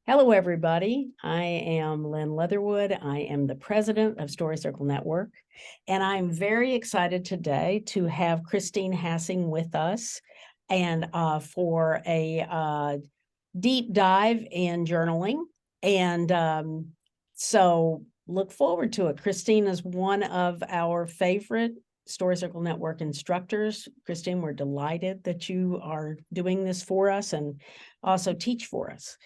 Hello, everybody. I am Lynn Leatherwood. I am the president of Story Circle Network, and I'm very excited today to have Christine Hassing with us and for a deep dive in journaling. And so look forward to it. Christine is one of our favorite Story Circle Network instructors. Christine, we're delighted that you are doing this for us and also teach for us.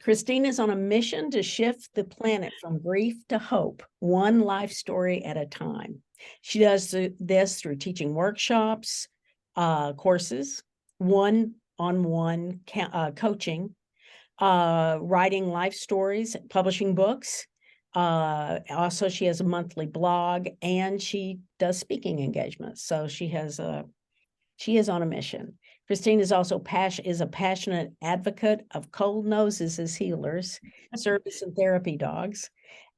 Christine is on a mission to shift the planet from grief to hope, one life story at a time. She does this through teaching workshops, courses, one-on-one coaching, writing life stories, publishing books. Also, she has a monthly blog and she does speaking engagements. So she is on a mission. Christine is also a passionate advocate of cold noses as healers, service and therapy dogs,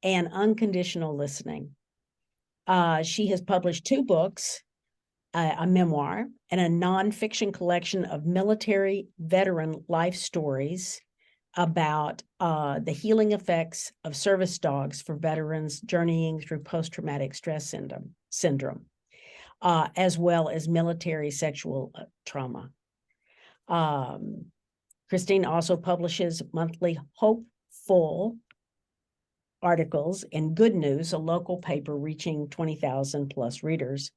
and unconditional listening. She has published 2 books, a memoir, and a nonfiction collection of military veteran life stories about the healing effects of service dogs for veterans journeying through post-traumatic stress syndrome, as well as military sexual trauma. Christine also publishes monthly hopeful articles in Good News, a local paper reaching 20,000 plus readers,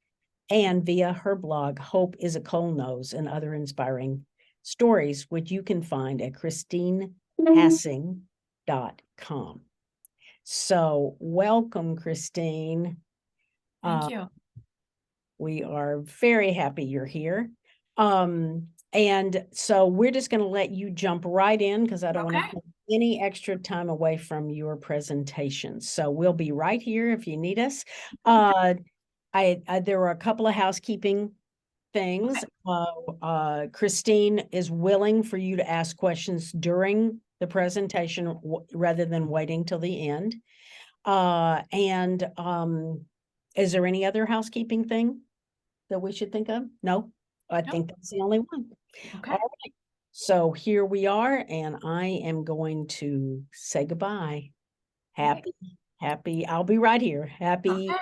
and via her blog, Hope is a Cold Nose, and other inspiring stories, which you can find at christinehassing.com. So welcome, Christine. Thank you. We are very happy you're here. And so we're just going to let you jump right in because I don't want to take any extra time away from your presentation. So we'll be right here if you need us. There were a couple of housekeeping things. Christine is willing for you to ask questions during the presentation rather than waiting till the end. Is there any other housekeeping thing that we should think of? No, I think that's the only one. Okay. All right. So here we are, and I am going to say goodbye. Happy. I'll be right here. Happy. Okay.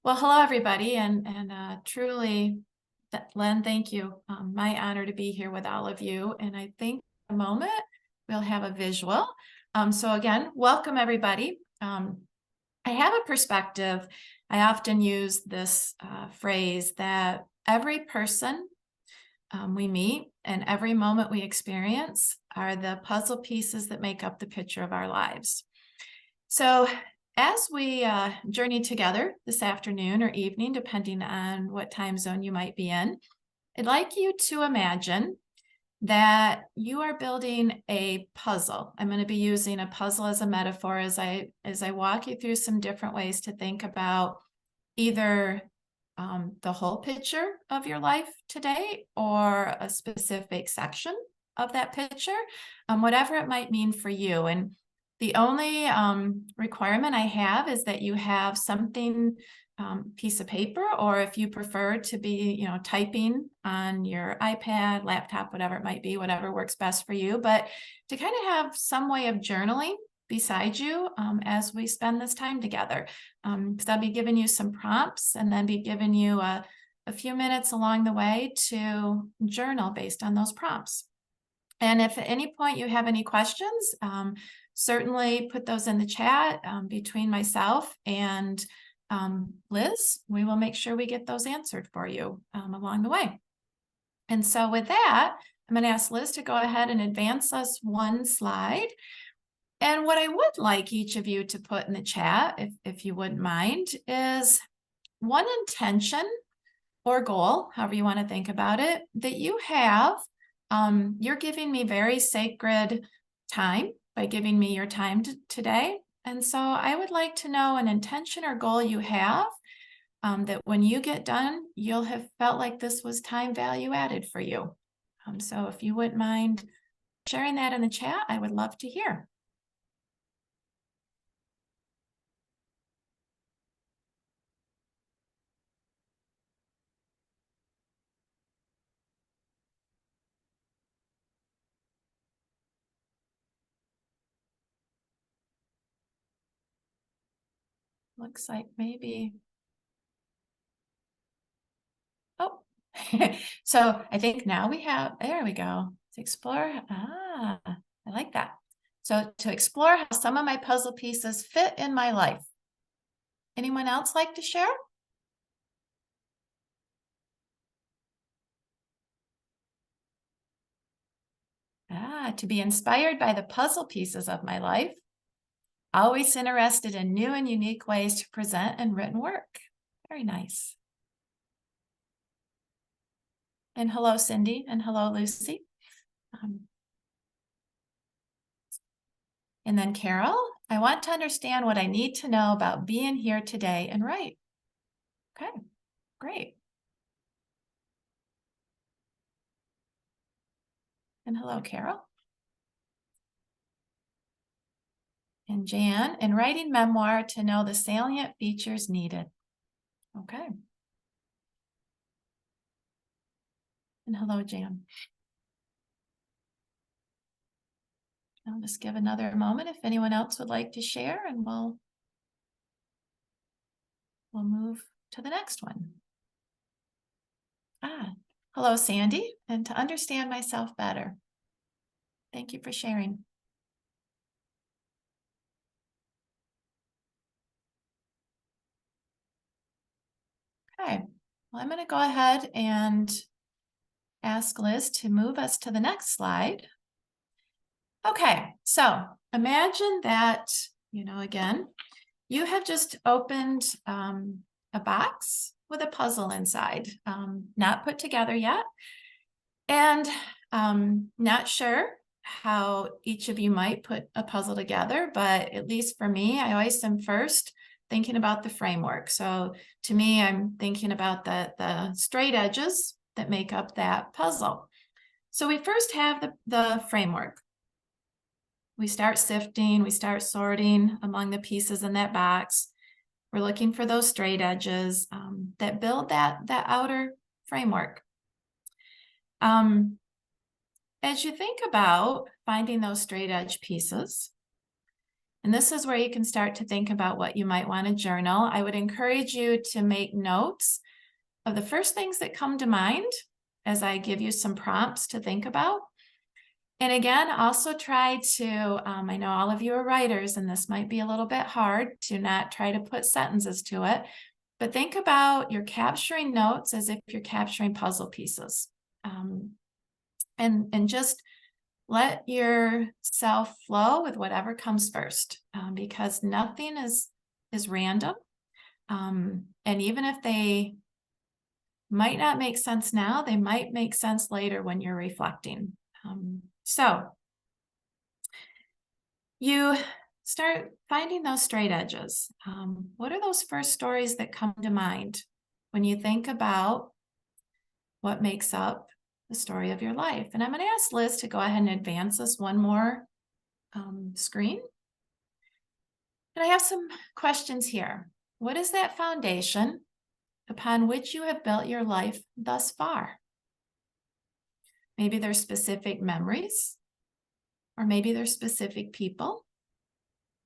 Well, hello, everybody, and truly, Len, thank you. My honor to be here with all of you. And I think in a moment we'll have a visual. So again, welcome, everybody. I have a perspective. I often use this phrase that every person we meet and every moment we experience are the puzzle pieces that make up the picture of our lives. So as we journey together this afternoon or evening, depending on what time zone you might be in, I'd like you to imagine that you are building a puzzle. I'm going to be using a puzzle as a metaphor as I walk you through some different ways to think about either the whole picture of your life today or a specific section of that picture, whatever it might mean for you. And the only requirement I have is that you have something, piece of paper, or if you prefer to be, typing on your iPad, laptop, whatever it might be, whatever works best for you, but to kind of have some way of journaling beside you as we spend this time together. Because I'll be giving you some prompts and then be giving you a few minutes along the way to journal based on those prompts. And if at any point you have any questions, certainly put those in the chat between myself and Liz. We will make sure we get those answered for you along the way. And so with that, I'm going to ask Liz to go ahead and advance us one slide. And what I would like each of you to put in the chat, if you wouldn't mind, is one intention or goal, however you want to think about it, that you have. You're giving me very sacred time by giving me your time today. And so I would like to know an intention or goal you have that when you get done, you'll have felt like this was time value added for you. So if you wouldn't mind sharing that in the chat, I would love to hear. looks like maybe. Oh, so I think now we have, there we go. To explore. Ah, I like that. So to explore how some of my puzzle pieces fit in my life. Anyone else like to share? Ah, to be inspired by the puzzle pieces of my life. Always interested in new and unique ways to present in written work. Very nice. And hello, Cindy, and hello, Lucy. And then Carol, I want to understand what I need to know about being here today and write. Okay, great. And hello, Carol. And Jan, in writing memoir to know the salient features needed. Okay. And hello, Jan. I'll just give another moment if anyone else would like to share, and we'll move to the next one. Hello, Sandy, and to understand myself better. Thank you for sharing. Okay, well, I'm going to go ahead and ask Liz to move us to the next slide. Okay, so imagine that, again, you have just opened a box with a puzzle inside, not put together yet, and not sure how each of you might put a puzzle together, but at least for me, I always am first thinking about the framework. So to me, I'm thinking about the straight edges that make up that puzzle. So we first have the framework. We start sifting, we start sorting among the pieces in that box. We're looking for those straight edges that build that outer framework. As you think about finding those straight edge pieces, and this is where you can start to think about what you might want to journal, I would encourage you to make notes of the first things that come to mind as I give you some prompts to think about. And again, also try to, I know all of you are writers, and this might be a little bit hard to not try to put sentences to it, but think about you're capturing notes as if you're capturing puzzle pieces. And just let yourself flow with whatever comes first, because nothing is random. And even if they might not make sense now, they might make sense later when you're reflecting. So you start finding those straight edges. What are those first stories that come to mind when you think about what makes up the story of your life? And I'm going to ask Liz to go ahead and advance us one more screen. And I have some questions here. What is that foundation upon which you have built your life thus far? Maybe there's specific memories, or maybe there's specific people,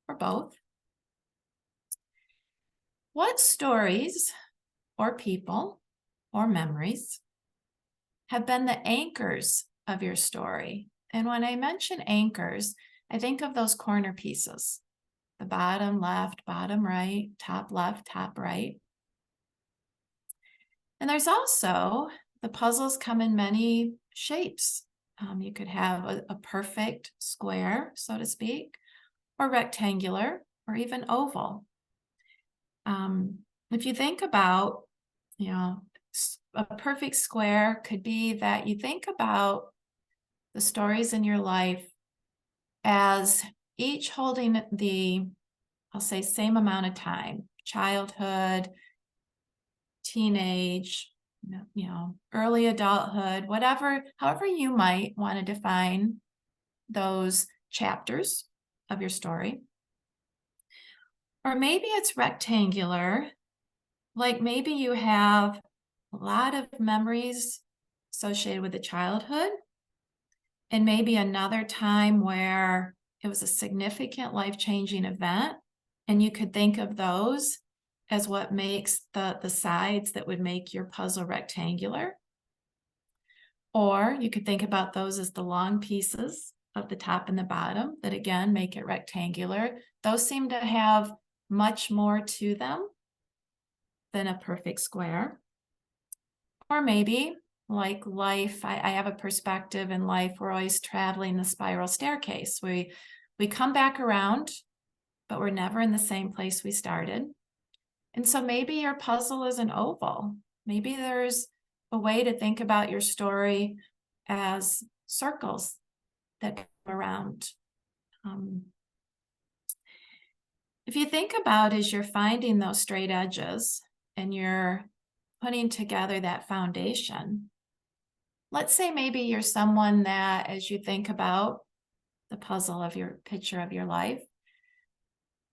or both. What stories or people or memories have been the anchors of your story? And when I mention anchors, I think of those corner pieces, the bottom left, bottom right, top left, top right. And there's also, the puzzles come in many shapes. You could have a perfect square, so to speak, or rectangular, or even oval. If you think about, a perfect square could be that you think about the stories in your life as each holding the, I'll say, same amount of time: childhood, teenage, early adulthood, however you might want to define those chapters of your story. Or maybe it's rectangular, like maybe you have a lot of memories associated with the childhood, and maybe another time where it was a significant life-changing event, and you could think of those as what makes the sides that would make your puzzle rectangular. Or you could think about those as the long pieces of the top and the bottom that again make it rectangular. Those seem to have much more to them than a perfect square. Or maybe like life, I have a perspective in life, we're always traveling the spiral staircase. We come back around, but we're never in the same place we started. And so maybe your puzzle is an oval. Maybe there's a way to think about your story as circles that come around. If you think about as you're finding those straight edges and you're putting together that foundation, let's say maybe you're someone that, as you think about the puzzle of your picture of your life,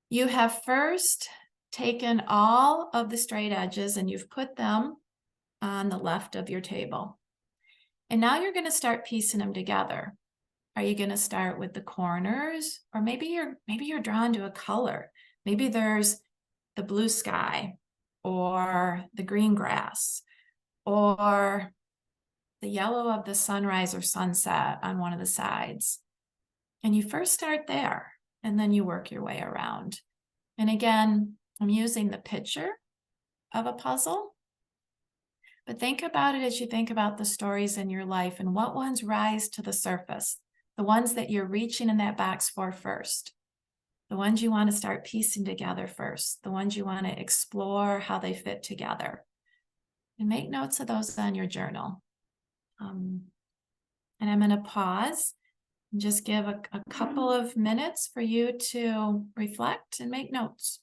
you have first taken all of the straight edges and you've put them on the left of your table. And now you're going to start piecing them together. Are you going to start with the corners? Or maybe you're drawn to a color. Maybe there's the blue sky or the green grass or the yellow of the sunrise or sunset on one of the sides. And you first start there and then you work your way around. And again, I'm using the picture of a puzzle, but think about it as you think about the stories in your life and what ones rise to the surface, the ones that you're reaching in that box for first, the ones you want to start piecing together first, the ones you want to explore how they fit together. And make notes of those on your journal. And I'm going to pause and just give a couple of minutes for you to reflect and make notes.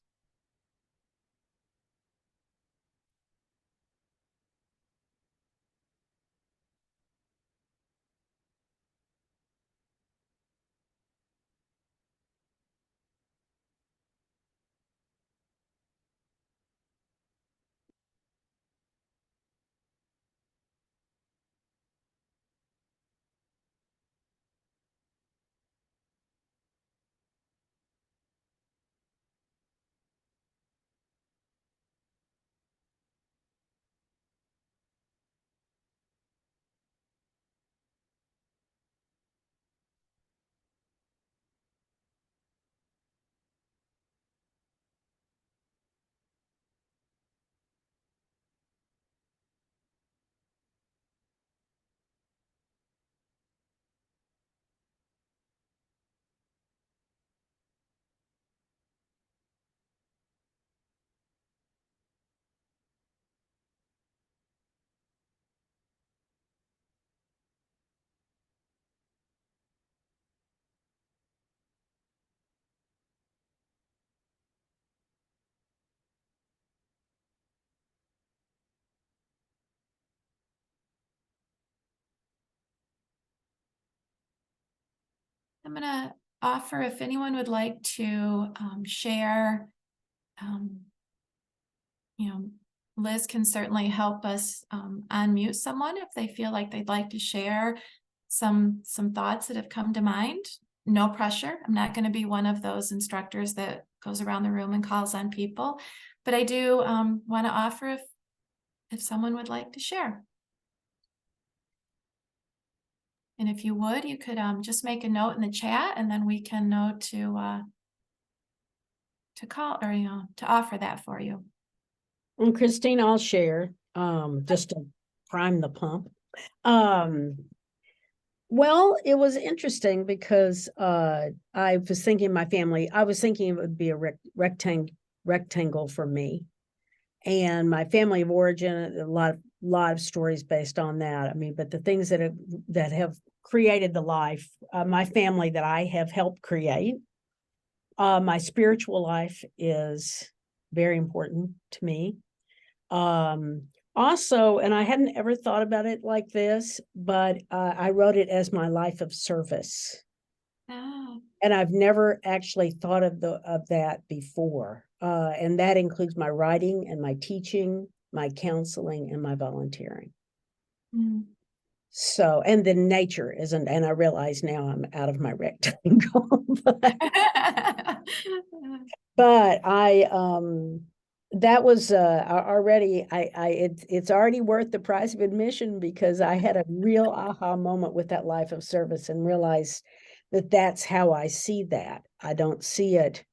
I'm going to offer if anyone would like to share, Liz can certainly help us unmute someone if they feel like they'd like to share some thoughts that have come to mind. No pressure. I'm not going to be one of those instructors that goes around the room and calls on people, but I do want to offer if someone would like to share. And if you would, you could just make a note in the chat and then we can know to call or, to offer that for you. And Christine, I'll share, just to prime the pump. Well, it was interesting because I was thinking I was thinking it would be a rectangle for me. And my family of origin, a lot of stories based on that. I mean, but the things that have created the life, my family that I have helped create, my spiritual life is very important to me. Also, and I hadn't ever thought about it like this, but I wrote it as my life of service. Oh. And I've never actually thought of that before. And that includes my writing and my teaching, my counseling, and my volunteering. Mm. So, and then nature isn't, and I realize now I'm out of my rectangle. But I that was already it's already worth the price of admission, because I had a real aha moment with that life of service and realized that that's how I see that. I don't see it.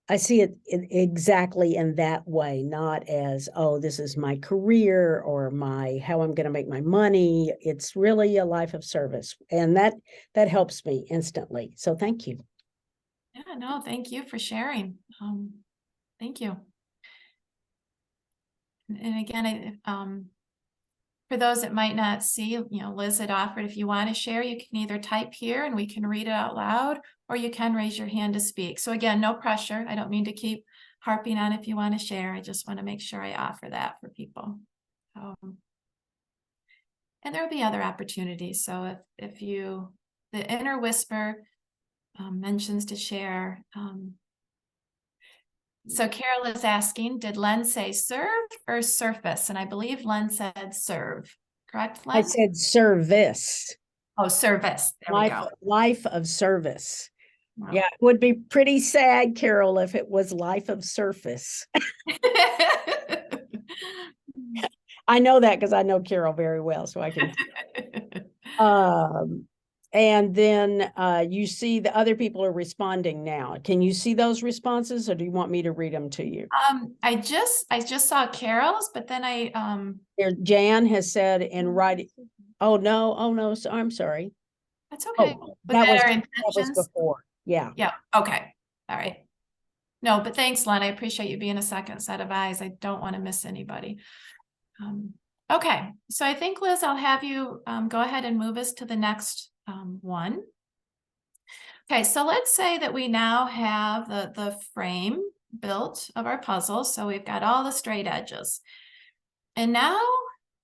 I see it exactly in that way, not as, oh, this is my career or my how I'm going to make my money. It's really a life of service, and that helps me instantly. So thank you. Yeah, no, thank you for sharing. Thank you. And again, for those that might not see, Liz had offered, if you want to share, you can either type here and we can read it out loud, or you can raise your hand to speak. So again, no pressure. I don't mean to keep harping on if you want to share. I just want to make sure I offer that for people. And there'll be other opportunities. So if the inner whisper mentions to share. So Carol is asking, did Len say serve or surface? And I believe Len said serve. Correct, I Len? said service. Oh, service. There we go. Life of service. Wow. Yeah, it would be pretty sad, Carol, if it was life of surface. I know that because I know Carol very well, so I can. And then you see the other people are responding now. Can you see those responses, or do you want me to read them to you? I just saw Carol's, but then There, Jan has said in writing. Oh no, so I'm sorry. That's okay. Oh, Was that that our was intentions? before. Yeah. Yeah. Okay. All right. No, but thanks, Len. I appreciate you being a second set of eyes. I don't want to miss anybody. Okay, so I think, Liz, I'll have you go ahead and move us to the next one. Okay, so let's say that we now have the frame built of our puzzle. So we've got all the straight edges. And now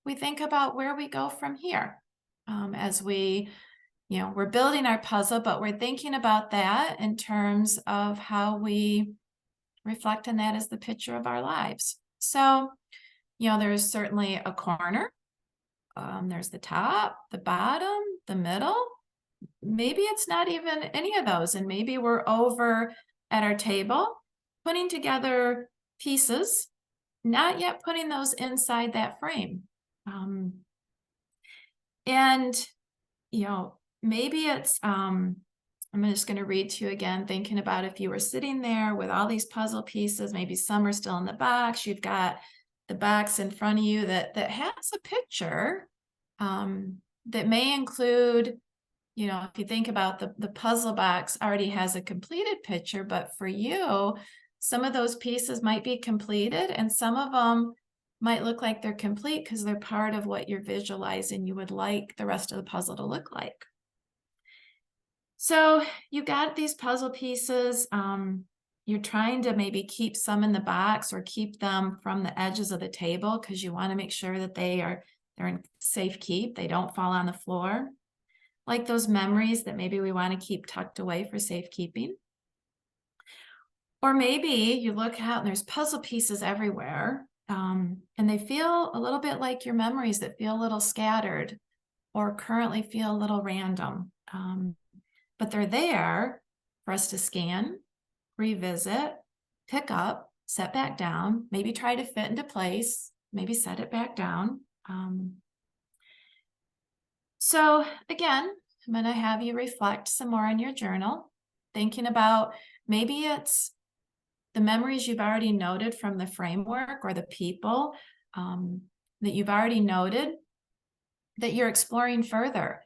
we think about where we go from here. As we're building our puzzle, but we're thinking about that in terms of how we reflect on that as the picture of our lives. So, there's certainly a corner. There's the top, the bottom, the middle. Maybe it's not even any of those. And maybe we're over at our table, putting together pieces, not yet putting those inside that frame. And, maybe it's, I'm just going to read to you again, thinking about if you were sitting there with all these puzzle pieces, maybe some are still in the box. You've got the box in front of you that has a picture that may include, if you think about the puzzle box already has a completed picture, but for you, some of those pieces might be completed and some of them might look like they're complete because they're part of what you're visualizing you would like the rest of the puzzle to look like. So you got these puzzle pieces. You're trying to maybe keep some in the box or keep them from the edges of the table because you want to make sure that they're in safe keep. They don't fall on the floor. Like those memories that maybe we want to keep tucked away for safekeeping. Or maybe you look out and there's puzzle pieces everywhere, and they feel a little bit like your memories that feel a little scattered or currently feel a little random. But they're there for us to scan, revisit, pick up, set back down, maybe try to fit into place, maybe set it back down. So again, I'm going to have you reflect some more in your journal, thinking about maybe it's the memories you've already noted from the framework or the people that you've already noted that you're exploring further.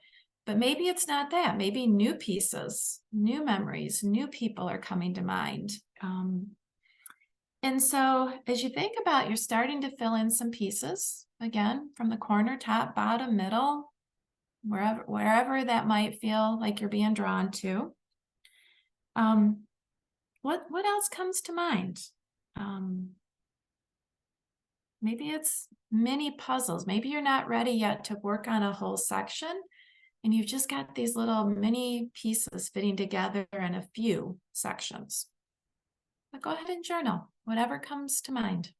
But maybe it's not that. Maybe new pieces, new memories, new people are coming to mind. And so as you think about, you're starting to fill in some pieces, again, from the corner, top, bottom, middle, wherever that might feel like you're being drawn to. What else comes to mind? Maybe it's mini puzzles. Maybe you're not ready yet to work on a whole section and you've just got these little mini pieces fitting together in a few sections. But go ahead and journal, whatever comes to mind.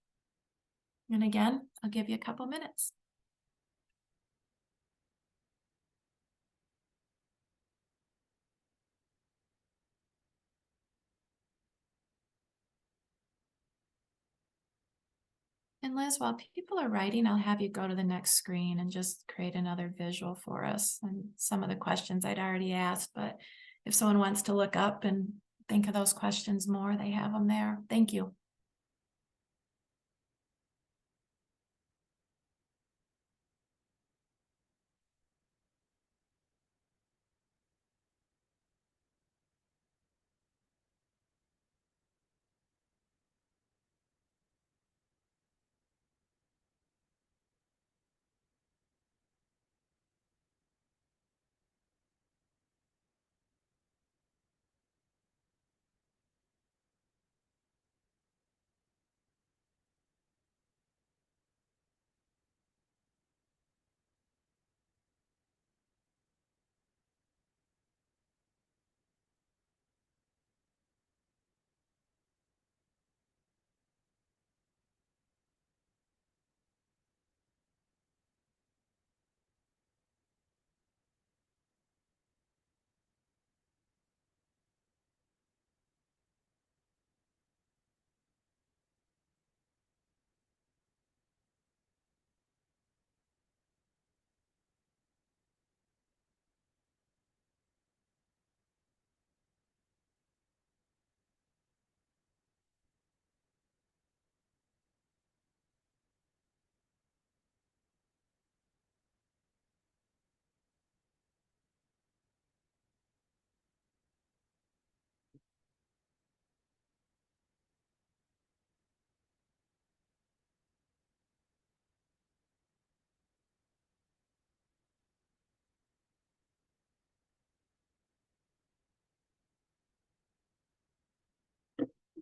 And again, I'll give you a couple minutes. And Liz, while people are writing, I'll have you go to the next screen and just create another visual for us. And some of the questions I'd already asked, but if someone wants to look up and think of those questions more, they have them there. Thank you.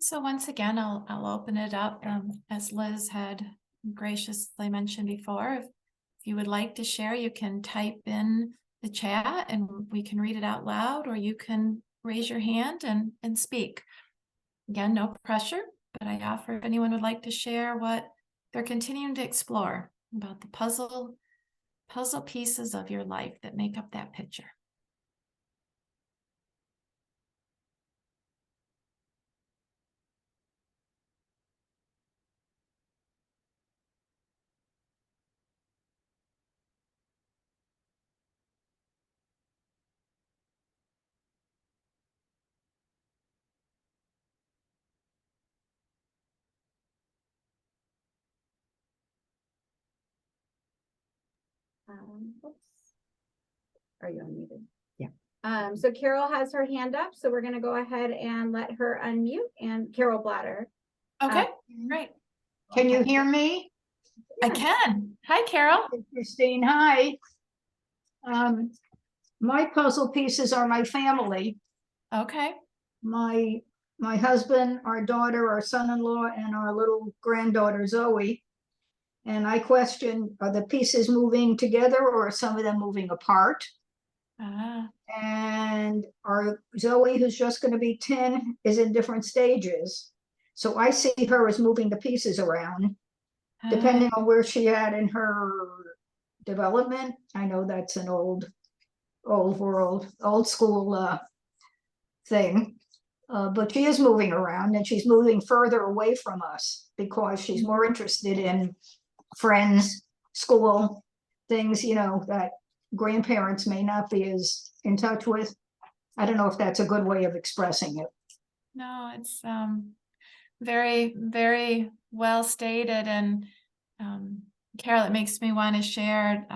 So once again, I'll open it up, as Liz had graciously mentioned before. If you would like to share, you can type in the chat and we can read it out loud, or you can raise your hand and speak. Again, no pressure, but I offer if anyone would like to share what they're continuing to explore about the puzzle pieces of your life that make up that picture. Oops. Are you unmuted? Yeah. So Carol has her hand up, so we're gonna go ahead and let her unmute, and Carol Blatter. Okay, great. Can you hear me? I can. Hi, Carol. Christine, hi. My puzzle pieces are my family. Okay. My husband, our daughter, our son-in-law, and our little granddaughter Zoe. And I question, are the pieces moving together or are some of them moving apart? Ah, And our Zoe, who's just going to be 10, is in different stages. So I see her as moving the pieces around, depending on where she at in her development. I know that's an old world, old school thing. But she is moving around, and she's moving further away from us because she's more interested in friends, school, things, that grandparents may not be as in touch with. I don't know if that's a good way of expressing it. no, it's very, very well stated. And Carol, it makes me want to share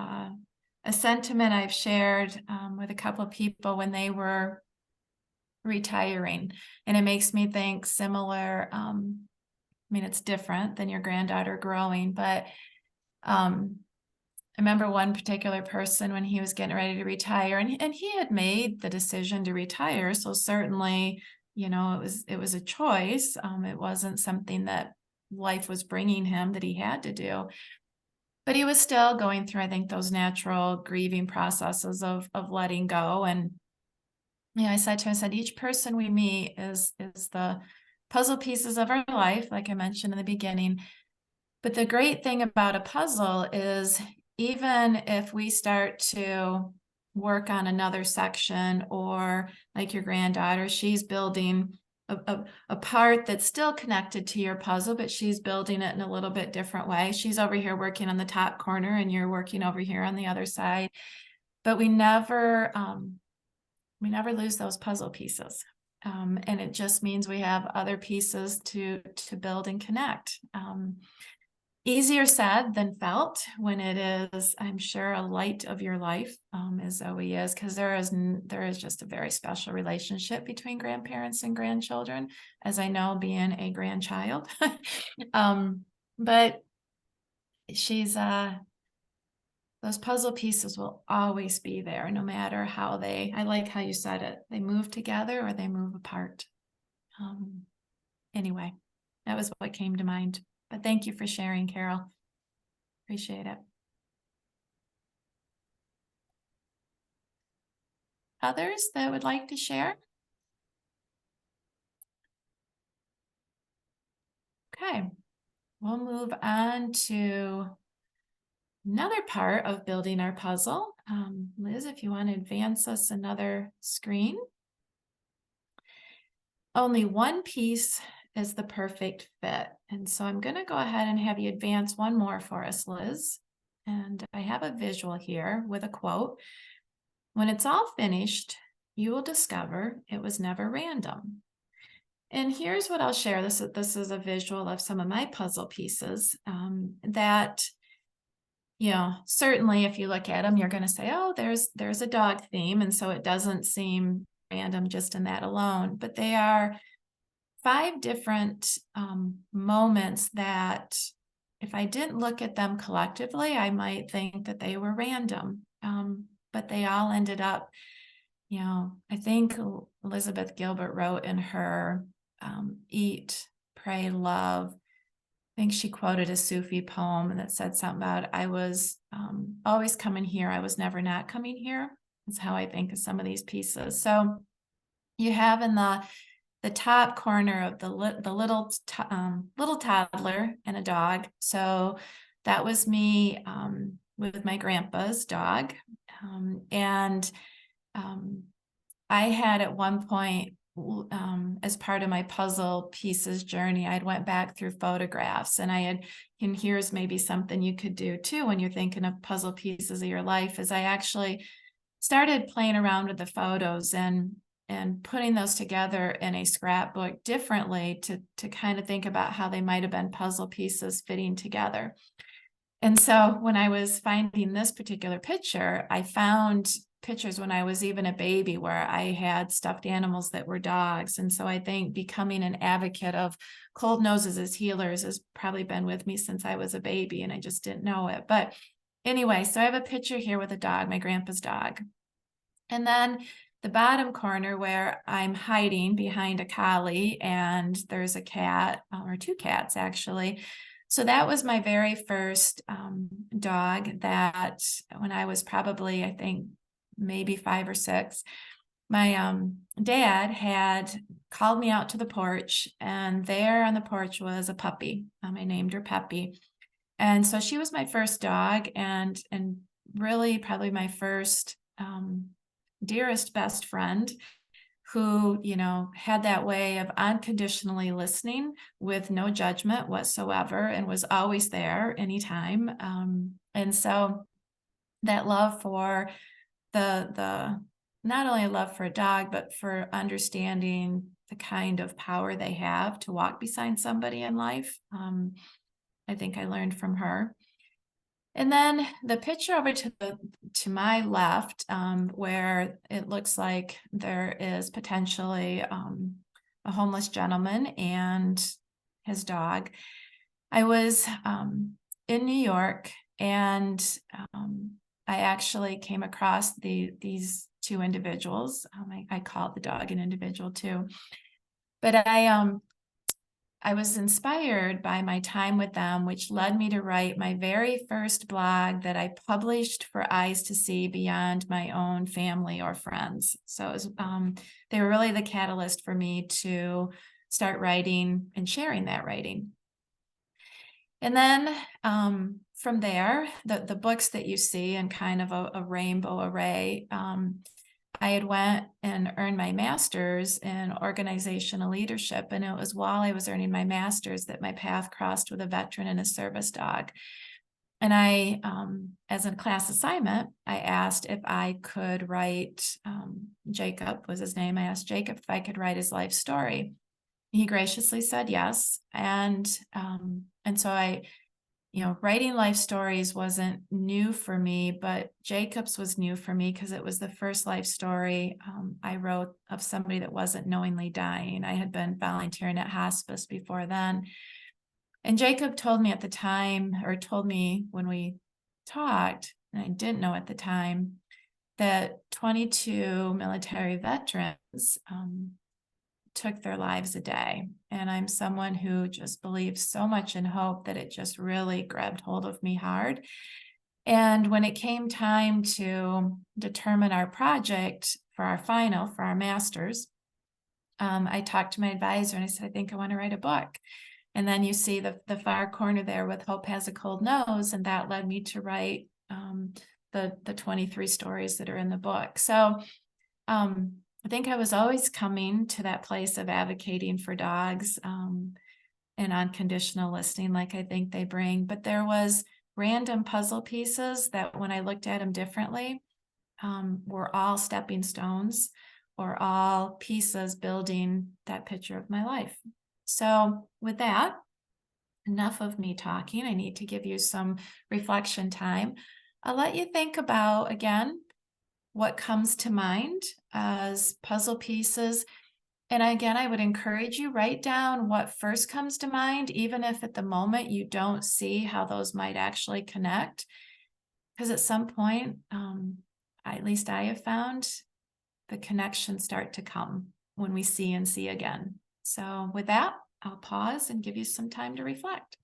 a sentiment I've shared with a couple of people when they were retiring. And it makes me think similar. I mean, it's different than your granddaughter growing, but I remember one particular person when he was getting ready to retire, and he had made the decision to retire. So certainly, it was a choice. It wasn't something that life was bringing him that he had to do. But he was still going through, I think, those natural grieving processes of letting go. And I said to him, I said, each person we meet is the puzzle pieces of our life, like I mentioned in the beginning. But the great thing about a puzzle is even if we start to work on another section, or like your granddaughter, she's building a part that's still connected to your puzzle, but she's building it in a little bit different way. She's over here working on the top corner and you're working over here on the other side. But we never lose those puzzle pieces. And it just means we have other pieces to build and connect. Easier said than felt when it is, I'm sure, a light of your life, as Zoe is, because there is just a very special relationship between grandparents and grandchildren, as I know, being a grandchild. But she's those puzzle pieces will always be there, no matter how I like how you said it, they move together or they move apart. Anyway, that was what came to mind. But thank you for sharing, Carol. Appreciate it. Others that would like to share? Okay, we'll move on to another part of building our puzzle. Liz, if you want to advance us another screen. Only one piece is the perfect fit. And so I'm going to go ahead and have you advance one more for us, Liz. And I have a visual here with a quote. When it's all finished, you will discover it was never random. And here's what I'll share. This is a visual of some of my puzzle pieces that, you know, certainly if you look at them, you're going to say, oh, there's a dog theme. And so it doesn't seem random just in that alone, but they are 5 different moments that if I didn't look at them collectively, I might think that they were random. But they all ended up, you know, I think Elizabeth Gilbert wrote in her Eat, Pray, Love. I think she quoted a Sufi poem that said something about, I was always coming here. I was never not coming here. That's how I think of some of these pieces. So you have in the top corner of the little toddler and a dog. So that was me with my grandpa's dog. I had at one point, as part of my puzzle pieces journey, I'd went back through photographs and and here's maybe something you could do too when you're thinking of puzzle pieces of your life, is I actually started playing around with the photos and putting those together in a scrapbook differently to kind of think about how they might have been puzzle pieces fitting together. And so when I was finding this particular picture, I found pictures when I was even a baby where I had stuffed animals that were dogs. And so I think becoming an advocate of cold noses as healers has probably been with me since I was a baby and I just didn't know it. But anyway, so I have a picture here with a dog, my grandpa's dog. And then the bottom corner where I'm hiding behind a collie and there's a cat, or 2 cats actually. So that was my very first dog that when I was probably, I think, maybe 5 or 6, my dad had called me out to the porch, and there on the porch was a puppy. I named her Peppy. And so she was my first dog and really probably my first dearest best friend, who, you know, had that way of unconditionally listening with no judgment whatsoever and was always there anytime. And so that love for the not only a love for a dog, but for understanding the kind of power they have to walk beside somebody in life, I think I learned from her. And then the picture over to my left, where it looks like there is potentially a homeless gentleman and his dog. I was in New York, and I actually came across these 2 individuals. I called the dog an individual too, but I was inspired by my time with them, which led me to write my very first blog that I published for eyes to see beyond my own family or friends. So it was, they were really the catalyst for me to start writing and sharing that writing. And then from there, the books that you see in kind of a rainbow array, I had went and earned my master's in organizational leadership. And it was while I was earning my master's that my path crossed with a veteran and a service dog. And I, as a class assignment, I asked if I could write, Jacob was his name. I asked Jacob if I could write his life story. He graciously said yes. And so writing life stories wasn't new for me, but Jacob's was new for me because it was the first life story I wrote of somebody that wasn't knowingly dying. I had been volunteering at hospice before then. And Jacob told me at the time, or told me when we talked, and I didn't know at the time, that 22 military veterans took their lives a day. And I'm someone who just believes so much in hope that it just really grabbed hold of me hard. And when it came time to determine our project for our final, for our master's, I talked to my advisor and I said, I think I want to write a book. And then you see the far corner there with Hope Has a Cold Nose, and that led me to write the 23 stories that are in the book. So I think I was always coming to that place of advocating for dogs and unconditional listening, like I think they bring. But there was random puzzle pieces that when I looked at them differently, were all stepping stones or all pieces building that picture of my life. So with that, enough of me talking. I need to give you some reflection time. I'll let you think about, again, what comes to mind as puzzle pieces. And again, I would encourage you, write down what first comes to mind, even if at the moment you don't see how those might actually connect. Because at some point, at least I have found, the connections start to come when we see and see again. So with that, I'll pause and give you some time to reflect.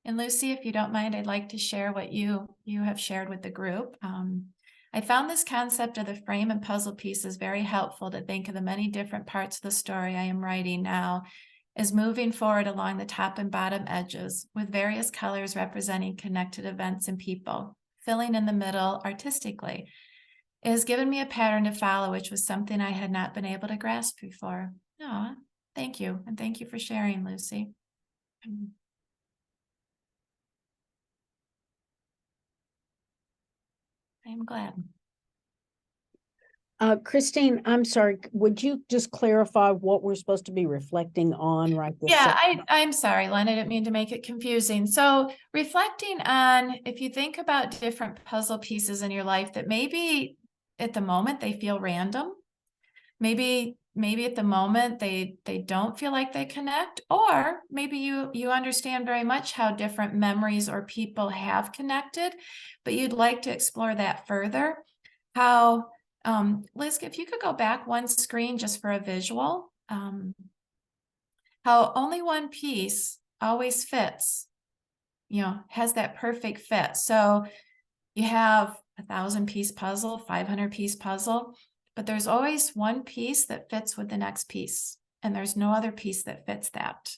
And Lucy, if you don't mind, I'd like to share what you have shared with the group. I found this concept of the frame and puzzle pieces very helpful to think of the many different parts of the story I am writing now as moving forward along the top and bottom edges with various colors representing connected events and people, filling in the middle artistically. It has given me a pattern to follow, which was something I had not been able to grasp before. Oh, thank you. And thank you for sharing, Lucy. I'm glad. Christine, I'm sorry, would you just clarify what we're supposed to be reflecting on right this Yeah, second? I'm sorry, Len, I didn't mean to make it confusing. So reflecting on, if you think about different puzzle pieces in your life that maybe at the moment they feel random, maybe at the moment they don't feel like they connect, or maybe you understand very much how different memories or people have connected, but you'd like to explore that further. How, Liz, if you could go back one screen just for a visual, how only one piece always fits, has that perfect fit. So you have 1,000-piece puzzle, 500-piece puzzle, but there's always one piece that fits with the next piece, and there's no other piece that fits that.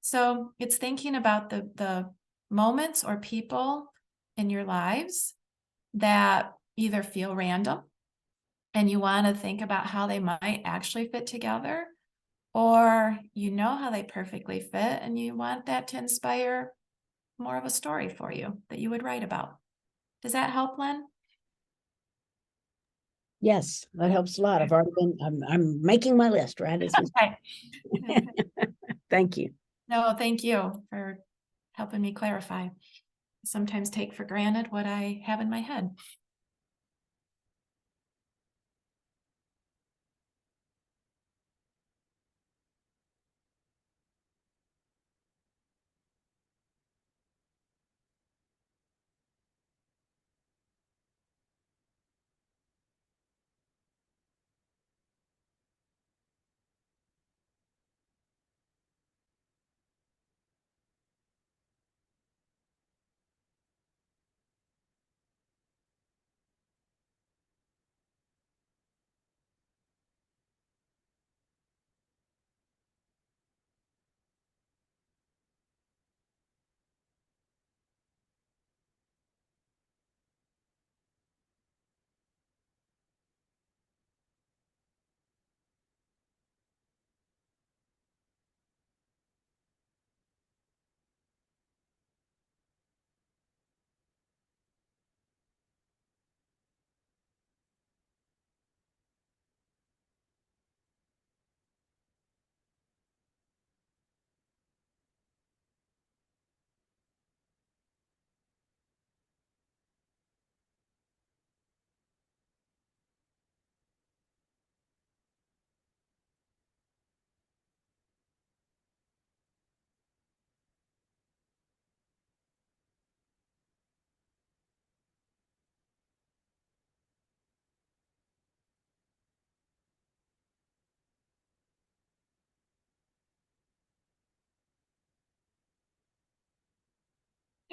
So it's thinking about the moments or people in your lives that either feel random and you want to think about how they might actually fit together, or how they perfectly fit and you want that to inspire more of a story for you that you would write about. Does that help, Len? Yes, that helps a lot. I've already been, I'm making my list, right? Okay. Thank you. No, thank you for helping me clarify. Sometimes take for granted what I have in my head.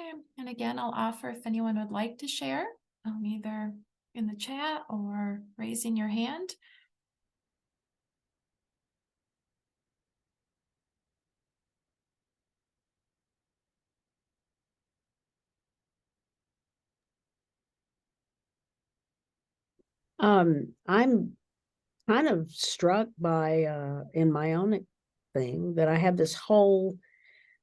Okay, and again, I'll offer if anyone would like to share, either in the chat or raising your hand. I'm kind of struck by, in my own thing, that I have this whole,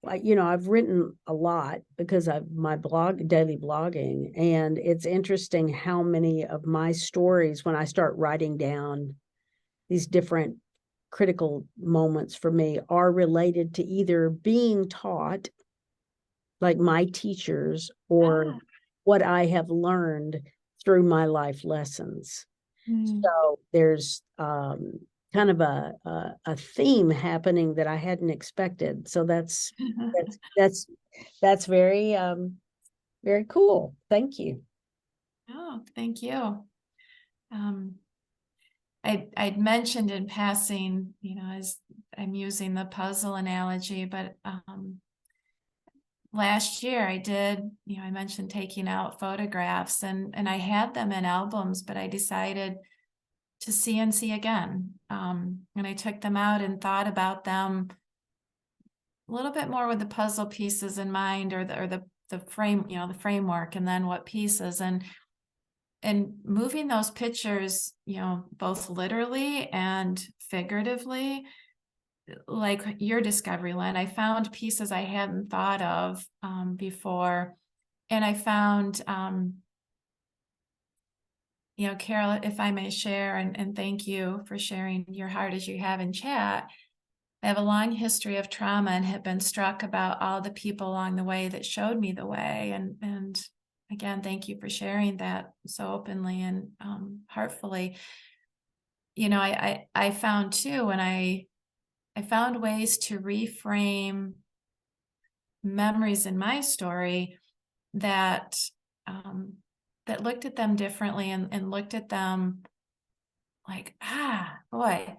like, I've written a lot because of my daily blogging, and it's interesting how many of my stories, when I start writing down these different critical moments for me, are related to either being taught, like my teachers, or what I have learned through my life lessons. So there's kind of a theme happening that I hadn't expected. So that's very very cool. Thank you. Oh, thank you. I'd mentioned in passing, as I'm using the puzzle analogy, but last year I did, I mentioned taking out photographs, and I had them in albums, but I decided to CNC again. And I took them out and thought about them a little bit more with the puzzle pieces in mind, or the frame, the framework, and then what pieces, and moving those pictures, both literally and figuratively, like your discovery, Lynn. I found pieces I hadn't thought of before. And I found, Carol, if I may share, and thank you for sharing your heart as you have in chat. I have a long history of trauma and have been struck about all the people along the way that showed me the way. And again, thank you for sharing that so openly and heartfully. I found too, when I found ways to reframe memories in my story that that looked at them differently, and looked at them like, boy,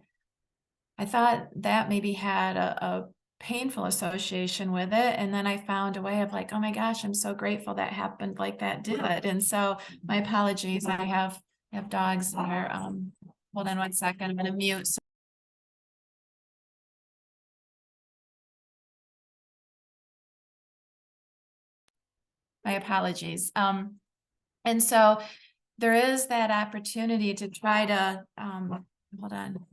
I thought that maybe had a painful association with it. And then I found a way of like, oh my gosh, I'm so grateful that happened like that did. And so my apologies. I have dogs there. Hold on one second. I'm going to mute. My apologies. And so there is that opportunity to try to, hold on.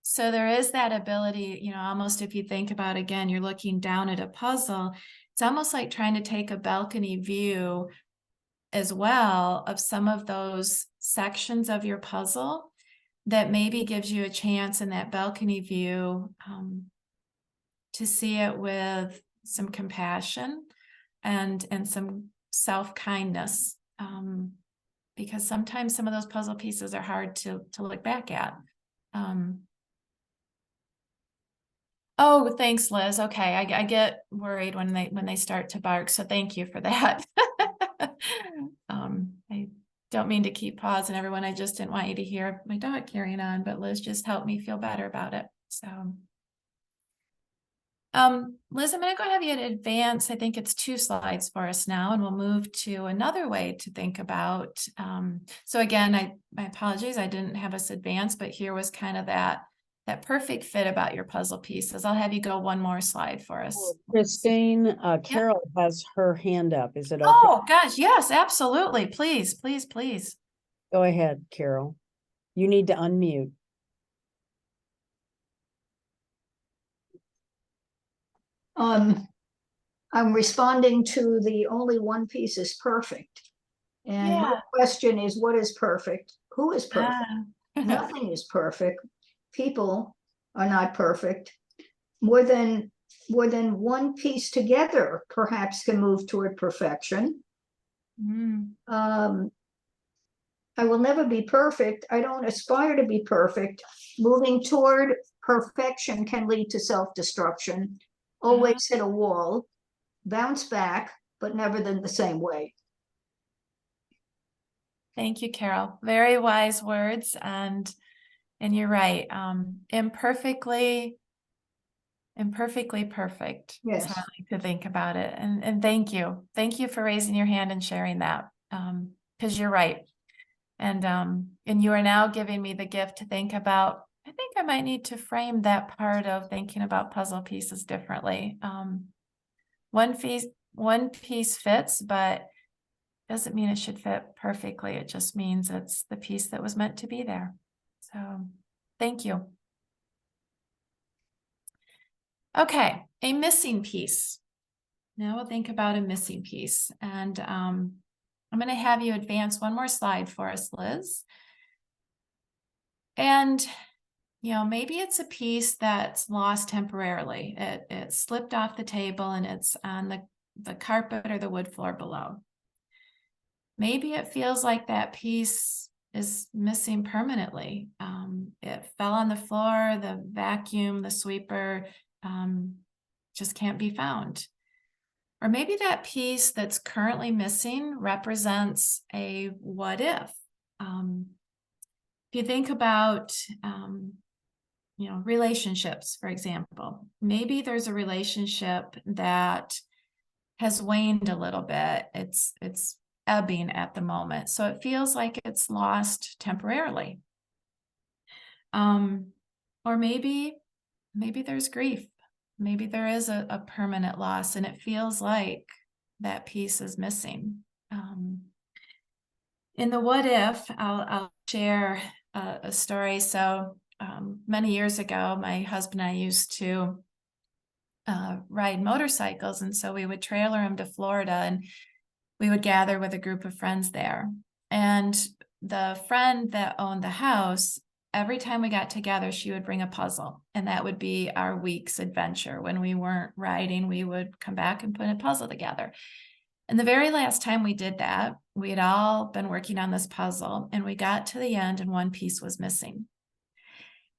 So there is that ability, almost, if you think about, again, you're looking down at a puzzle, it's almost like trying to take a balcony view as well of some of those sections of your puzzle that maybe gives you a chance in that balcony view to see it with some compassion and some self-kindness, because sometimes some of those puzzle pieces are hard to look back at. Oh, thanks, Liz. Okay, I get worried when they start to bark, so thank you for that. I don't mean to keep pausing, everyone. I just didn't want you to hear my dog carrying on, but Liz just helped me feel better about it. So, Liz, I'm going to go ahead and advance. I think it's 2 slides for us now, and we'll move to another way to think about. So again, my apologies, I didn't have us advance, but here was kind of that perfect fit about your puzzle pieces. I'll have you go one more slide for us. Christine, Carol has her hand up. Is it okay? Oh, gosh, yes, absolutely. Please, please, please. Go ahead, Carol. You need to unmute. I'm responding to the only one piece is perfect. And my question is, what is perfect? Who is perfect? Nothing is perfect. People are not perfect. More than one piece together perhaps can move toward perfection. I will never be perfect. I don't aspire to be perfect. Moving toward perfection can lead to self-destruction. Always hit a wall, bounce back, but never in the same way. Thank you, Carol. Very wise words. And And you're right. Imperfectly perfect. Is how I Yes. like to think about it. And thank you. Thank you for raising your hand and sharing that. Because you're right. And you are now giving me the gift to think about. I think I might need to frame that part of thinking about puzzle pieces differently. One piece fits, but doesn't mean it should fit perfectly. It just means it's the piece that was meant to be there. So thank you. Okay, a missing piece. Now we'll think about a missing piece. And I'm going to have you advance one more slide for us, Liz. And, maybe it's a piece that's lost temporarily. It slipped off the table and it's on the carpet or the wood floor below. Maybe it feels like that piece is missing permanently. It fell on the floor, the vacuum, the sweeper just can't be found. Or maybe that piece that's currently missing represents a what if. If you think about, relationships, for example, maybe there's a relationship that has waned a little bit. It's ebbing at the moment. So it feels like it's lost temporarily. Or maybe there's grief. Maybe there is a permanent loss and it feels like that piece is missing. In the what if, I'll share a story. So many years ago, my husband and I used to ride motorcycles. And so we would trailer him to Florida and we would gather with a group of friends there. And the friend that owned the house, every time we got together, she would bring a puzzle. And that would be our week's adventure. When we weren't riding, we would come back and put a puzzle together. And the very last time we did that, we had all been working on this puzzle and we got to the end and one piece was missing.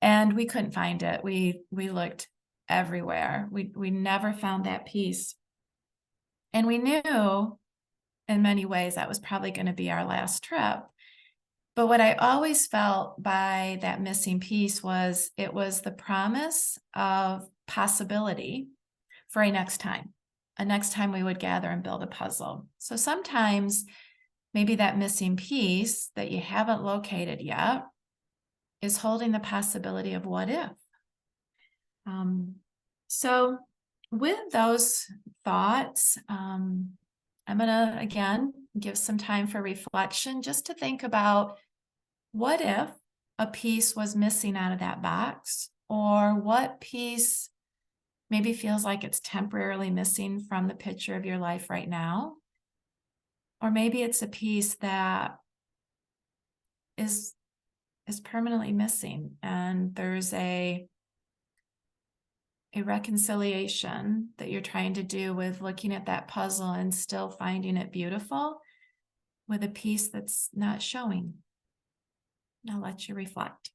And we couldn't find it. We looked everywhere. We never found that piece. And we knew in many ways that was probably going to be our last trip. But what I always felt by that missing piece was it was the promise of possibility for a next time we would gather and build a puzzle. So sometimes maybe that missing piece that you haven't located yet is holding the possibility of what if. So with those thoughts, I'm going to, again, give some time for reflection just to think about what if a piece was missing out of that box, or what piece maybe feels like it's temporarily missing from the picture of your life right now. Or maybe it's a piece that is permanently missing and there's a reconciliation that you're trying to do with looking at that puzzle and still finding it beautiful with a piece that's not showing. I'll let you reflect.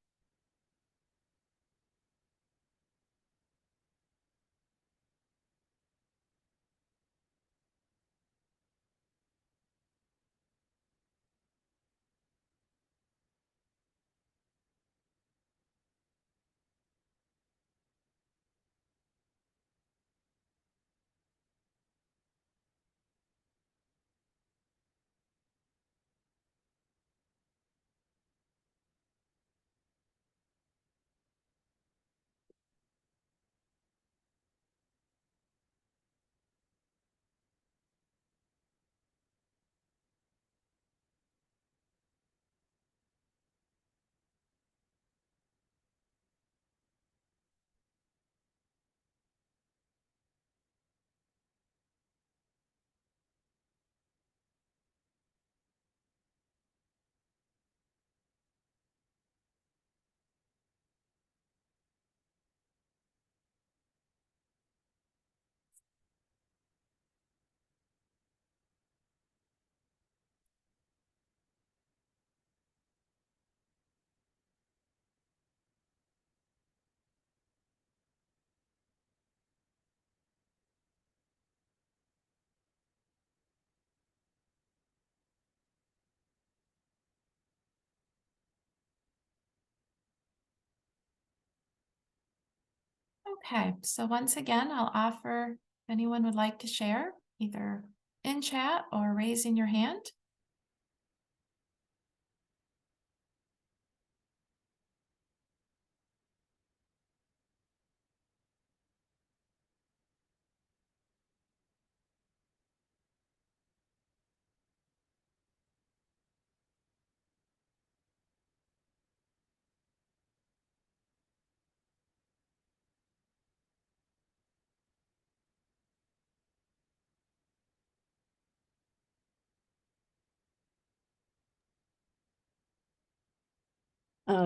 Okay, so once again, I'll offer if anyone would like to share, either in chat or raising your hand.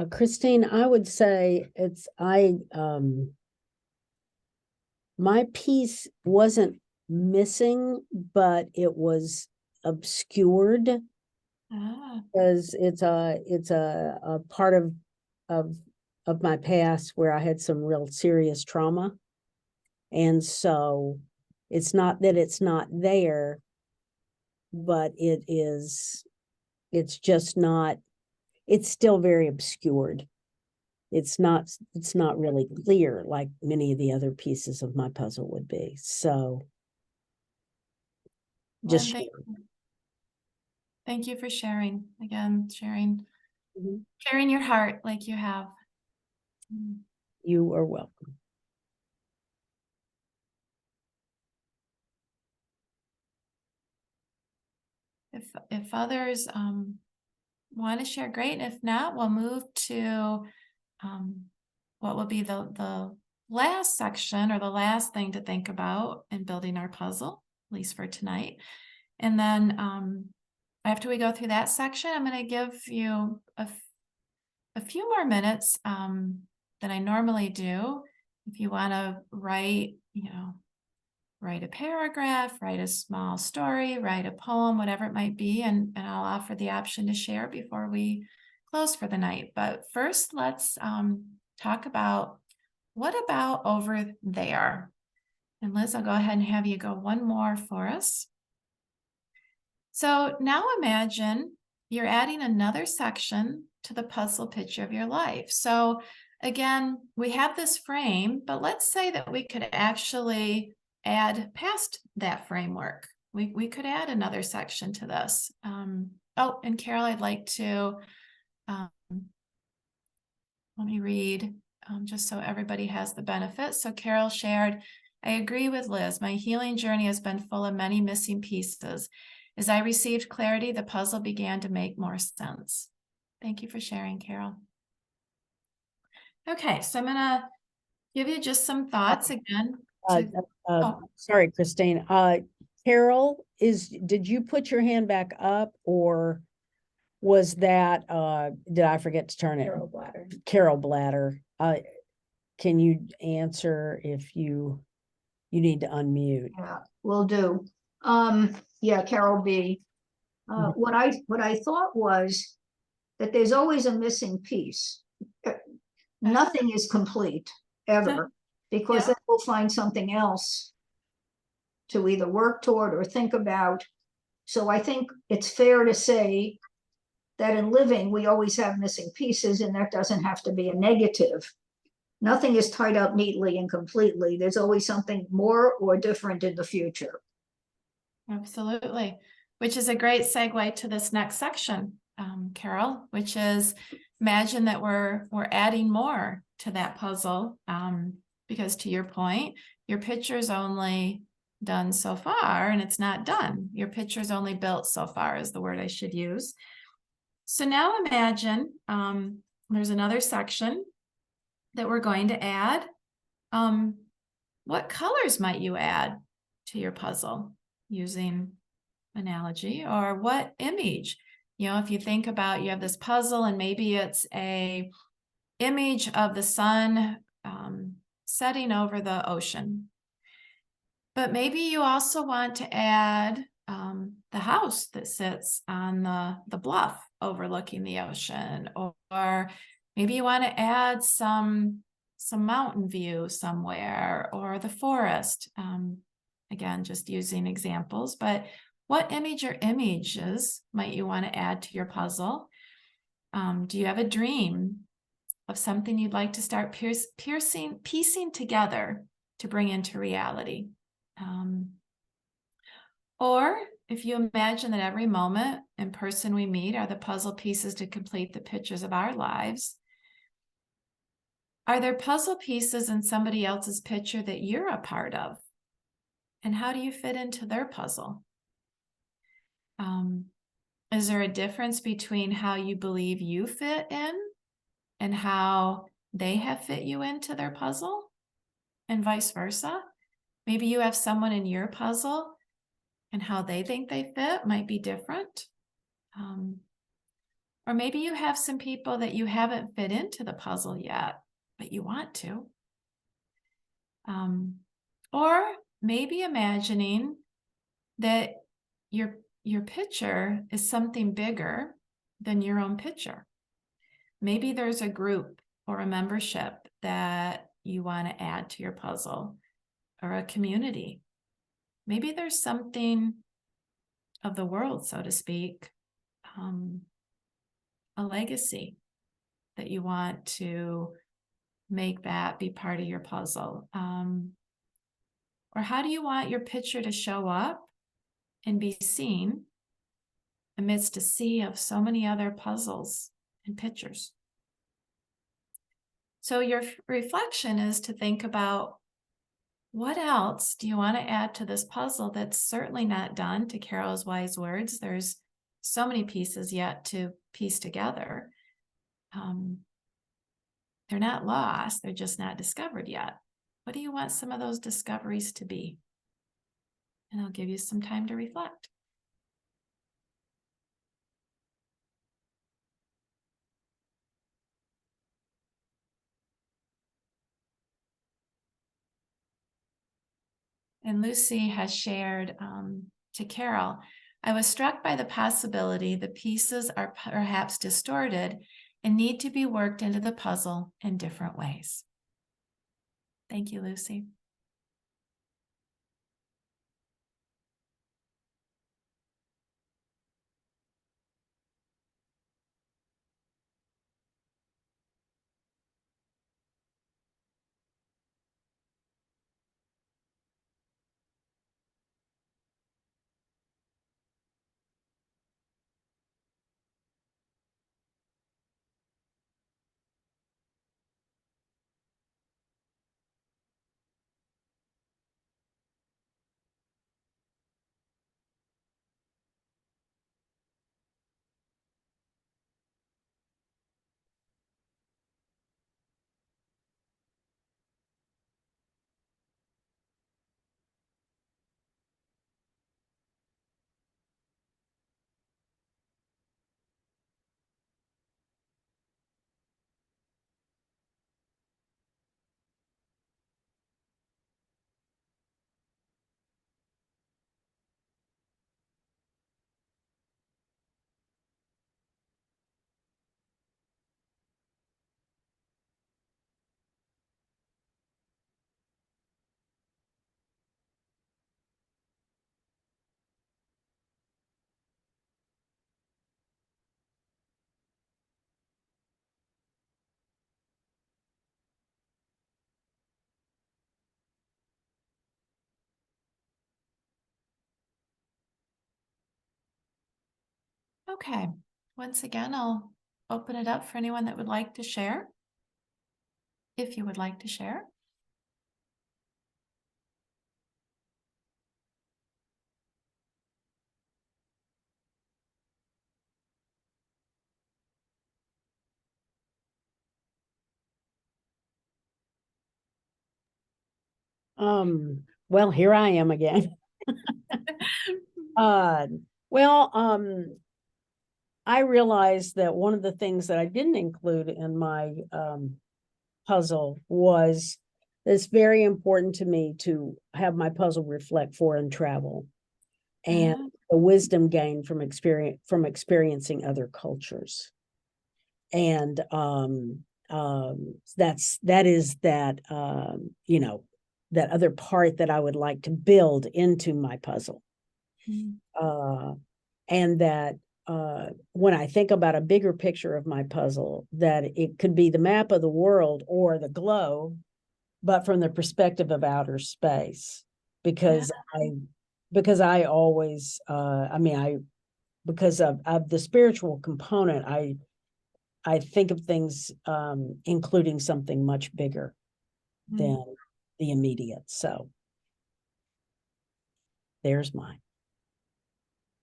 Christine, I would say my piece wasn't missing, but it was obscured Ah, because it's a part of of my past where I had some real serious trauma. And so it's not that it's not there, but it's just not, it's still very obscured. It's not really clear like many of the other pieces of my puzzle would be. So just Len, thank you for sharing. Again, sharing Mhm. your heart like you have. Mm. You are welcome. If others want to share, great. If not, we'll move to what will be the last section or the last thing to think about in building our puzzle, at least for tonight. And then after we go through that section, I'm going to give you a few more minutes than I normally do. If you want to write, write a paragraph, write a small story, write a poem, whatever it might be, and I'll offer the option to share before we close for the night. But first, let's talk about what about over there? And Liz, I'll go ahead and have you go one more for us. So now imagine you're adding another section to the puzzle picture of your life. So again, we have this frame, but let's say that we could actually add past that framework. We could add another section to this. Oh, and Carol, I'd like to, let me read just so everybody has the benefit. So Carol shared, I agree with Liz. My healing journey has been full of many missing pieces. As I received clarity, the puzzle began to make more sense. Thank you for sharing, Carol. Okay, so I'm gonna give you just some thoughts again. Sorry, Christine. Carol, did you put your hand back up, or was that did I forget to turn it? Carol Blatter. Carol Blatter. Can you answer if you need to unmute? Yeah, will do. Yeah, Carol B. Mhm. What I thought was that there's always a missing piece. Nothing is complete ever, because Yeah. then we'll find something else to either work toward or think about. So I think it's fair to say that in living, we always have missing pieces, and that doesn't have to be a negative. Nothing is tied up neatly and completely. There's always something more or different in the future. Absolutely, which is a great segue to this next section, Carol, which is imagine that we're adding more to that puzzle, because to your point, your picture's only done so far and it's not done. Your picture's only built so far is the word I should use. So now imagine there's another section that we're going to add. What colors might you add to your puzzle using analogy, or what image? If you think about, you have this puzzle and maybe it's a image of the sun setting over the ocean. But maybe you also want to add the house that sits on the bluff overlooking the ocean, or maybe you want to add some mountain view somewhere, or the forest. Again, just using examples, but what image or images might you want to add to your puzzle? Do you have a dream of something you'd like to start piecing together to bring into reality. Or if you imagine that every moment and person we meet are the puzzle pieces to complete the pictures of our lives, are there puzzle pieces in somebody else's picture that you're a part of? And how do you fit into their puzzle? Is there a difference between how you believe you fit in and how they have fit you into their puzzle, and vice versa? Maybe you have someone in your puzzle and how they think they fit might be different. Or maybe you have some people that you haven't fit into the puzzle yet, but you want to. Or maybe imagining that your picture is something bigger than your own picture. Maybe there's a group or a membership that you want to add to your puzzle, or a community. Maybe there's something of the world, so to speak, a legacy that you want to make that be part of your puzzle. Or how do you want your picture to show up and be seen amidst a sea of so many other puzzles and pictures? So your reflection is to think about, what else do you want to add to this puzzle that's certainly not done, to Carol's wise words? There's so many pieces yet to piece together. They're not lost, they're just not discovered yet. What do you want some of those discoveries to be? And I'll give you some time to reflect. And Lucy has shared to Carol, I was struck by the possibility the pieces are perhaps distorted and need to be worked into the puzzle in different ways. Thank you, Lucy. Okay, once again, I'll open it up for anyone that would like to share. If you would like to share. Well, here I am again. Well, I realized that one of the things that I didn't include in my puzzle was it's very important to me to have my puzzle reflect foreign travel and the wisdom gained from experiencing other cultures. And that is you know, that other part that I would like to build into my puzzle. And that when I think about a bigger picture of my puzzle, that it could be the map of the world or the globe, but from the perspective of outer space. Because I always, because of the spiritual component, I think of things, including something much bigger than the immediate. So there's mine.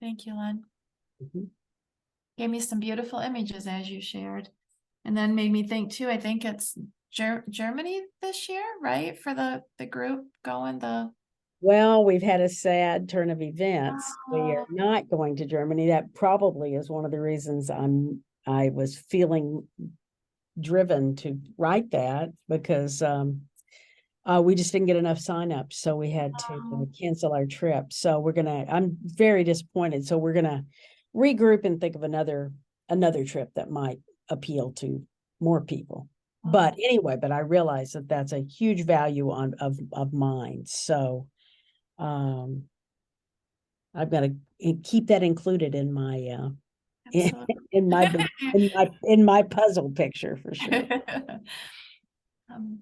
Thank you, Len. Mhm. Gave me some beautiful images as you shared. And then made me think too, I think it's Germany this year, right? For the group going Well, we've had a sad turn of events. We are Oh. not going to Germany. That probably is one of the reasons I was feeling driven to write that, because we just didn't get enough signups, so we had to cancel our trip. So I'm very disappointed. So we're gonna regroup and think of another trip that might appeal to more people. But anyway, I realize that that's a huge value of mine. So I've got to keep that included in my Absolutely. in my puzzle picture for sure. Um,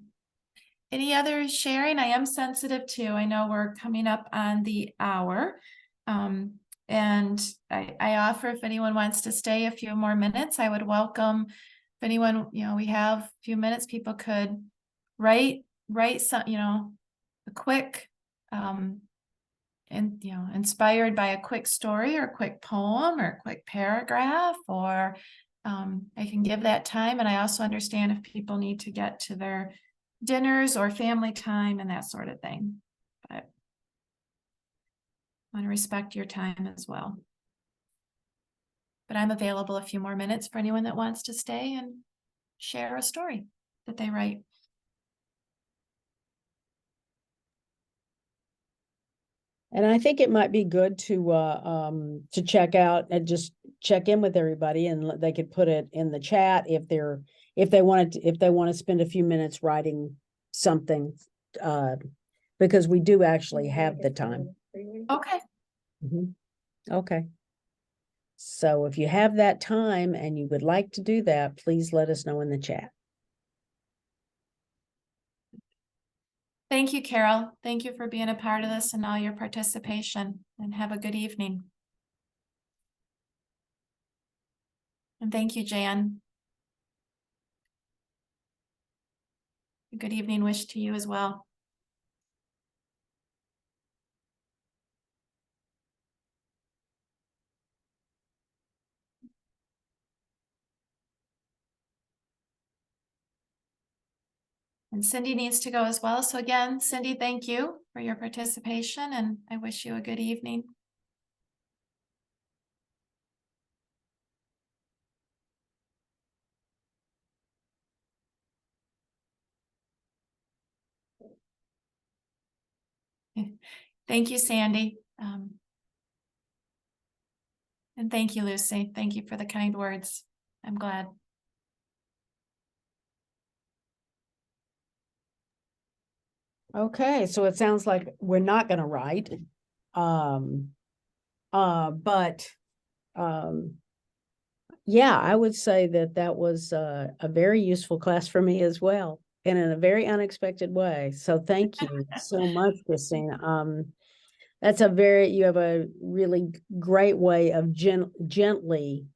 Any other sharing? I am sensitive too. I know we're coming up on the hour. And I offer, if anyone wants to stay a few more minutes, I would welcome. If anyone, we have a few minutes, people could write some, a quick, and inspired by a quick story or a quick poem or a quick paragraph, or I can give that time. And I also understand if people need to get to their dinners or family time and that sort of thing. But I want to respect your time as well. But I'm available a few more minutes for anyone that wants to stay and share a story that they write. And I think it might be good to check out and just check in with everybody, and they could put it in the chat if they want to spend a few minutes writing something, because we do actually have the time. Okay. Okay. So if you have that time and you would like to do that, please let us know in the chat. Thank you, Carol. Thank you for being a part of this and all your participation, and have a good evening. And thank you, Jan. A good evening wish to you as well. And Cindy needs to go as well. So again, Cindy, thank you for your participation, and I wish you a good evening. Thank you, Sandy. And thank you, Lucy. Thank you for the kind words. I'm glad. Okay, so it sounds like we're not going to write. Yeah, I would say that was a very useful class for me as well, and in a very unexpected way. So thank you so much, Christine. You have a really great way of gently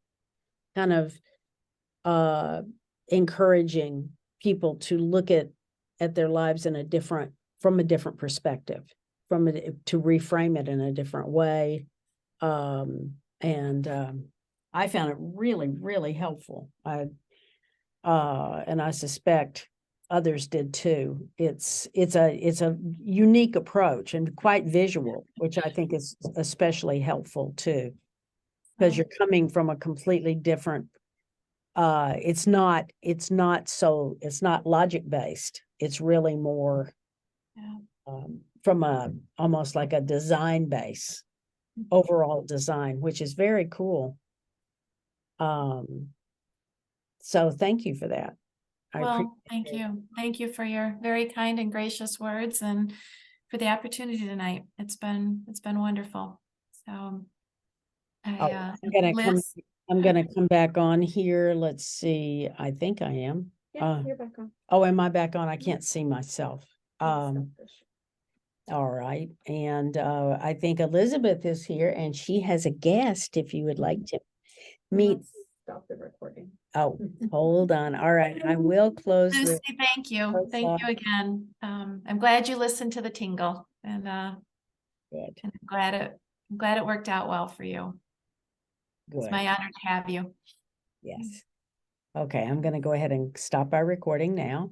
kind of encouraging people to look at their lives from a different perspective, to reframe it in a different way. I found it really, really helpful. And I suspect others did too. It's a unique approach and quite visual, which I think is especially helpful too, because you're coming from a completely different. It's not logic based. It's really more from almost like a design base, overall design, which is very cool. So thank you for that. Well, thank you. Thank you for your very kind and gracious words, and for the opportunity tonight. It's been wonderful. So Oh, Liz, I'm gonna come back on here. Let's see. I think I am. Yeah, you're back on. Oh, am I back on? I can't see myself. That's selfish. All right. And I think Elizabeth is here and she has a guest if you would like to meet. Let's Stop the recording. Oh, hold on. All right. I will close the. Lucy, thank you. Thank you again. I'm glad you listened to the tingle and Good, I'm glad it worked out well for you. It's good. my honor to have you. Yes. Okay, I'm gonna go ahead and stop our recording now.